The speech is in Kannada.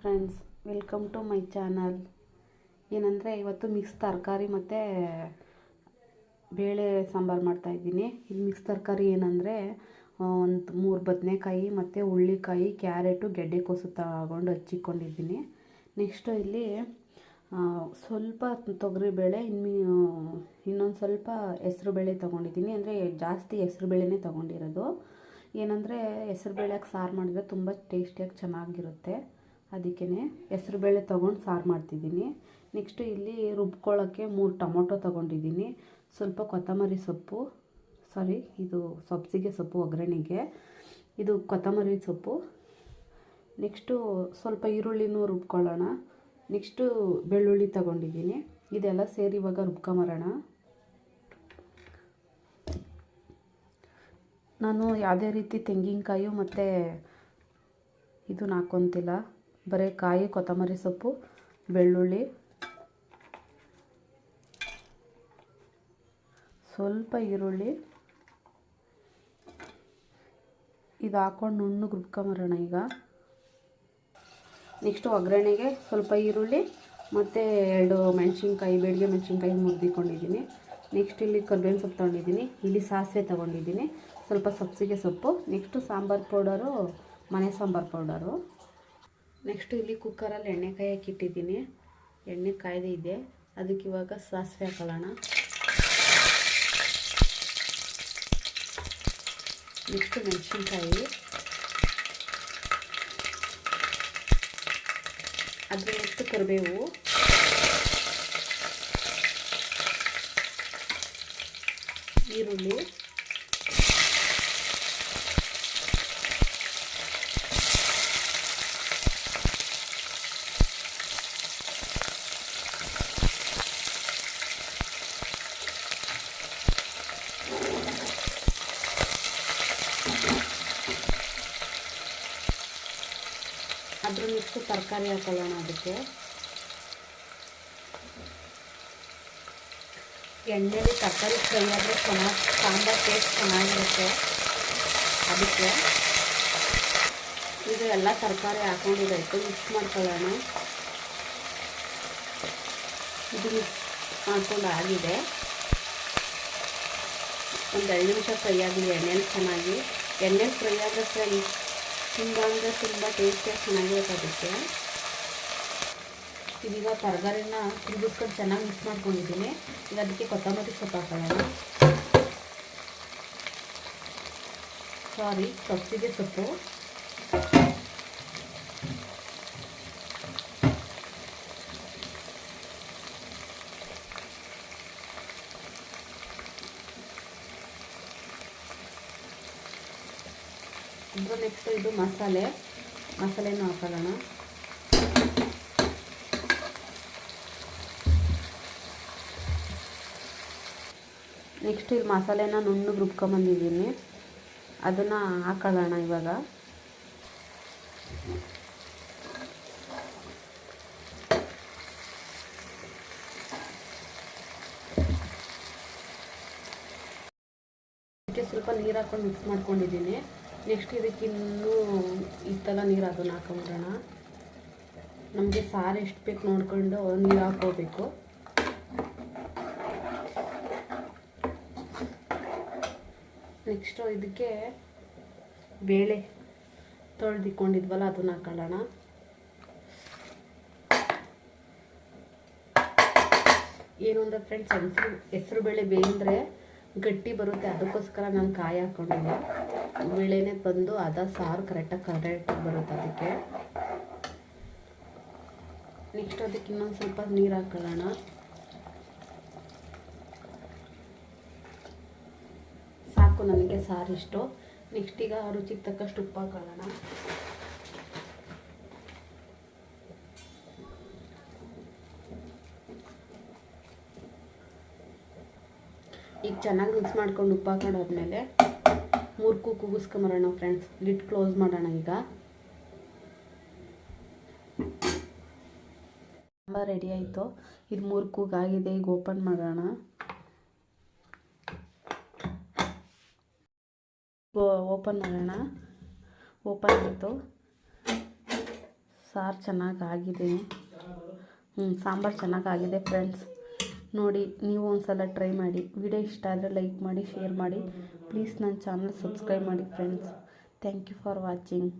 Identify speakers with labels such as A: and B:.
A: Friends, welcome to my channel. ಏನಂದರೆ ಇವತ್ತು ಮಿಕ್ಸ್ ತರಕಾರಿ ಮತ್ತು ಬೇಳೆ ಸಾಂಬಾರು ಮಾಡ್ತಾಯಿದ್ದೀನಿ. ಇದು ಮಿಕ್ಸ್ ತರಕಾರಿ ಏನಂದರೆ ಒಂದು 3 ಬದನೆಕಾಯಿ ಮತ್ತು ಹುಳ್ಳಿಕಾಯಿ, ಕ್ಯಾರೆಟು, ಗೆಡ್ಡೆಕೋಸು ತಗೊಂಡು ಹಚ್ಚಿಕೊಂಡಿದ್ದೀನಿ. ನೆಕ್ಸ್ಟು ಇಲ್ಲಿ ಸ್ವಲ್ಪ ತೊಗರಿಬೇಳೆ, ಇನ್ನೊಂದು ಸ್ವಲ್ಪ ಹೆಸ್ರುಬೇಳೆ ತೊಗೊಂಡಿದ್ದೀನಿ. ಅಂದರೆ ಜಾಸ್ತಿ ಹೆಸ್ರುಬೇಳೆನೇ ತೊಗೊಂಡಿರೋದು. ಏನಂದರೆ ಹೆಸ್ರುಬೇಳೆಗೆ ಸಾರು ಮಾಡಿದರೆ ತುಂಬ ಟೇಸ್ಟಿಯಾಗಿ ಚೆನ್ನಾಗಿರುತ್ತೆ. ಅದಕ್ಕೇ ಹೆಸ್ರುಬೇಳೆ ತೊಗೊಂಡು ಸಾರು ಮಾಡ್ತಿದ್ದೀನಿ. ನೆಕ್ಸ್ಟು ಇಲ್ಲಿ ರುಬ್ಕೊಳ್ಳೋಕ್ಕೆ 3 ಟೊಮೊಟೊ ತೊಗೊಂಡಿದ್ದೀನಿ. ಸ್ವಲ್ಪ ಕೊತ್ತಂಬರಿ ಸೊಪ್ಪು, ಇದು ಸಬ್ಸಿಗೆ ಸೊಪ್ಪು ಒಗ್ಗರಣೆಗೆ, ಇದು ಕೊತ್ತಂಬರಿ ಸೊಪ್ಪು. ನೆಕ್ಸ್ಟು ಸ್ವಲ್ಪ ಈರುಳ್ಳಿನೂ ರುಬ್ಕೊಳ್ಳೋಣ. ನೆಕ್ಸ್ಟು ಬೆಳ್ಳುಳ್ಳಿ ತೊಗೊಂಡಿದ್ದೀನಿ. ಇದೆಲ್ಲ ಸೇರಿ ಇವಾಗ ರುಬ್ಕೊಂಬರೋಣ. ನಾನು ಯಾವುದೇ ರೀತಿ ತೆಂಗಿನಕಾಯಿ ಮತ್ತು ಇದನ್ನ ಹಾಕ್ಕೊತಿಲ್ಲ. ಬರೀ ಕಾಯಿ, ಕೊತ್ತಂಬರಿ ಸೊಪ್ಪು, ಬೆಳ್ಳುಳ್ಳಿ, ಸ್ವಲ್ಪ ಈರುಳ್ಳಿ ಇದು ಹಾಕ್ಕೊಂಡು ನುಣ್ಣಗೆ ರುಬ್ಕೊಂಬರೋಣ ಈಗ. ನೆಕ್ಸ್ಟು ಒಗ್ಗರಣೆಗೆ ಸ್ವಲ್ಪ ಈರುಳ್ಳಿ ಮತ್ತು 2 ಮೆಣಸಿನ್ಕಾಯಿ, ಬೇಡಿಗೆ ಮೆಣಸಿನ್ಕಾಯಿ ಮುರಿದಿಕೊಂಡಿದ್ದೀನಿ. ನೆಕ್ಸ್ಟ್ ಇಲ್ಲಿ ಕರ್ಬೇವಿನ ಸೊಪ್ಪು ತೊಗೊಂಡಿದ್ದೀನಿ. ಇಲ್ಲಿ ಸಾಸಿವೆ ತೊಗೊಂಡಿದ್ದೀನಿ, ಸ್ವಲ್ಪ ಸಬ್ಸಿಗೆ ಸೊಪ್ಪು. ನೆಕ್ಸ್ಟು ಸಾಂಬಾರು ಪೌಡರು, ಮನೆ ಸಾಂಬಾರು ಪೌಡರು. ನೆಕ್ಸ್ಟು ಇಲ್ಲಿ ಕುಕ್ಕರಲ್ಲಿ ಎಣ್ಣೆ ಕಾಯಕ್ಕೆ ಇಟ್ಟಿದ್ದೀನಿ. ಎಣ್ಣೆ ಕಾಯ್ದೆ ಇದೆ, ಅದಕ್ಕೆ ಇವಾಗ ಸಾಸಿವೆ ಹಾಕೊಳ್ಳೋಣ. ನೆಕ್ಸ್ಟು ಮೆಣಸಿನ್ಕಾಯಿ, ಅದ್ರ ನೆಕ್ಸ್ಟ್ ಕರಿಬೇವು, ಈರುಳ್ಳಿ, ಅದ್ರ ನೆಕ್ಸ್ಟ್ ತರಕಾರಿ ಹಾಕೊಳ್ಳೋಣ. ಅದಕ್ಕೆ ಎಣ್ಣೆಲಿ ತರಕಾರಿ ಫ್ರೈ ಆದರೆ ಸಾಂಬಾರು ಟೇಸ್ಟ್ ಚೆನ್ನಾಗಿರುತ್ತೆ. ಅದಕ್ಕೆ ಇದು ಎಲ್ಲ ತರಕಾರಿ ಹಾಕೊಂಡಿದ್ದಾಯಿತು, ಮಿಕ್ಸ್ ಮಾಡ್ಕೊಳ್ಳೋಣ. ಇದು ಮಿಕ್ಸ್ ಮಾಡ್ಕೊಂಡು ಆಗಿದೆ. ಒಂದು 2 ನಿಮಿಷ ಫ್ರೈ ಆಗಿದೆ ಎಣ್ಣೆಲಿ ಚೆನ್ನಾಗಿ. ಎಣ್ಣೆಲಿ ಫ್ರೈ ಆದರೆ ಫ್ರೆಂಡ್ಸ್ ತುಂಬ ಅಂದರೆ ತುಂಬ ಟೇಸ್ಟಿಯಾಗಿ ಚೆನ್ನಾಗಿರುತ್ತೆ. ಅದಕ್ಕೆ ಇದೀಗ ತರಕಾರಿನ ತಿರುಗಿಸ್ಕೊಂಡು ಚೆನ್ನಾಗಿ ಮಿಕ್ಸ್ ಮಾಡ್ಕೊಂಡಿದ್ದೀನಿ. ಈಗ ಅದಕ್ಕೆ ಕೊತ್ತಂಬರಿ ಸೊಪ್ಪು ಹಾಕೊಳ್ಳೋಣ. ಸಬ್ಸಿಗೆ ಸೊಪ್ಪು, ಅದ್ರ ನೆಕ್ಸ್ಟ್ ಇದು ಮಸಾಲೆನೂ ಹಾಕೊಳ್ಳೋಣ. ನೆಕ್ಸ್ಟ್ ಇಲ್ಲಿ ಮಸಾಲೆನ ನುಣ್ಣಗೆ ರುಬ್ಕೊಂಬಂದಿದ್ದೀನಿ, ಅದನ್ನು ಹಾಕೊಳ್ಳೋಣ ಇವಾಗ. ಇದಕ್ಕೆ ಸ್ವಲ್ಪ ನೀರು ಹಾಕ್ಕೊಂಡು ಮಿಕ್ಸ್ ಮಾಡ್ಕೊಂಡಿದ್ದೀನಿ. ನೆಕ್ಸ್ಟ್ ಇದಕ್ಕೆ ಇನ್ನೂ ಇತ್ತಲ್ಲ ನೀರು, ಅದನ್ನು ಹಾಕೊಂಬಿಡೋಣ. ನಮಗೆ ಸಾರು ಎಷ್ಟು ಬೇಕು ನೋಡಿಕೊಂಡು ನೀರು ಹಾಕ್ಕೋಬೇಕು. ನೆಕ್ಸ್ಟು ಇದಕ್ಕೆ ಬೇಳೆ ತೊಳೆದಿಕ್ಕೊಂಡಿದ್ವಲ್ಲ ಅದನ್ನು ಹಾಕೊಳ್ಳೋಣ. ಏನು ಅಂದರೆ ಫ್ರೆಂಡ್ಸ್, ಹೆಸರುಬೇಳೆ ಬೇಯಿದ್ರೆ ಗಟ್ಟಿ ಬರುತ್ತೆ, ಅದಕ್ಕೋಸ್ಕರ ನಾನು ಕಾಯಿ ಹಾಕ್ಕೊಂಡಿಲ್ಲ. ಬೇಳೆನೇ ಬಂದು ಸಾರು ಕರೆಕ್ಟಾಗಿ ಬರುತ್ತೆ ಅದಕ್ಕೆ. ನೆಕ್ಸ್ಟ್ ಅದಕ್ಕೆ ಇನ್ನೊಂದು ಸ್ವಲ್ಪ ನೀರು ಹಾಕೊಳ್ಳೋಣ. ಸಾಕು ನನಗೆ ಸಾರು ಇಷ್ಟು. ನೆಕ್ಸ್ಟ್ ಈಗ ರುಚಿಗೆ ತಕ್ಕಷ್ಟು ಉಪ್ಪು ಹಾಕೊಳ್ಳೋಣ. ಈಗ ಚೆನ್ನಾಗಿ ಮಿಕ್ಸ್ ಮಾಡ್ಕೊಂಡು ಉಪ್ಪು ಹಾಕೊಂಡಾದ್ಮೇಲೆ 3 ಕೂಗಿಸ್ಕೊಂಬರೋಣ ಫ್ರೆಂಡ್ಸ್. ಲಿಡ್ ಕ್ಲೋಸ್ ಮಾಡೋಣ. ಈಗ ಸಾಂಬಾರು ರೆಡಿ ಆಯಿತು. ಇದು 3 ಕೂಗಾಗಿದೆ. ಈಗ ಓಪನ್ ಮಾಡೋಣ. ಓಪನ್ ಆಯಿತು. ಸಾರು ಚೆನ್ನಾಗಾಗಿದೆ. ಸಾಂಬಾರು ಚೆನ್ನಾಗಾಗಿದೆ ಫ್ರೆಂಡ್ಸ್. ನೋಡಿ, ನೀವು ಒಂದು ಸಲ ಟ್ರೈ ಮಾಡಿ. ವಿಡಿಯೋ ಇಷ್ಟ ಆದರೆ ಲೈಕ್ ಮಾಡಿ, ಶೇರ್ ಮಾಡಿ. ಪ್ಲೀಸ್ ನನ್ನ ಚಾನಲ್ ಸಬ್ಸ್ಕ್ರೈಬ್ ಮಾಡಿ friends. Thank you for watching.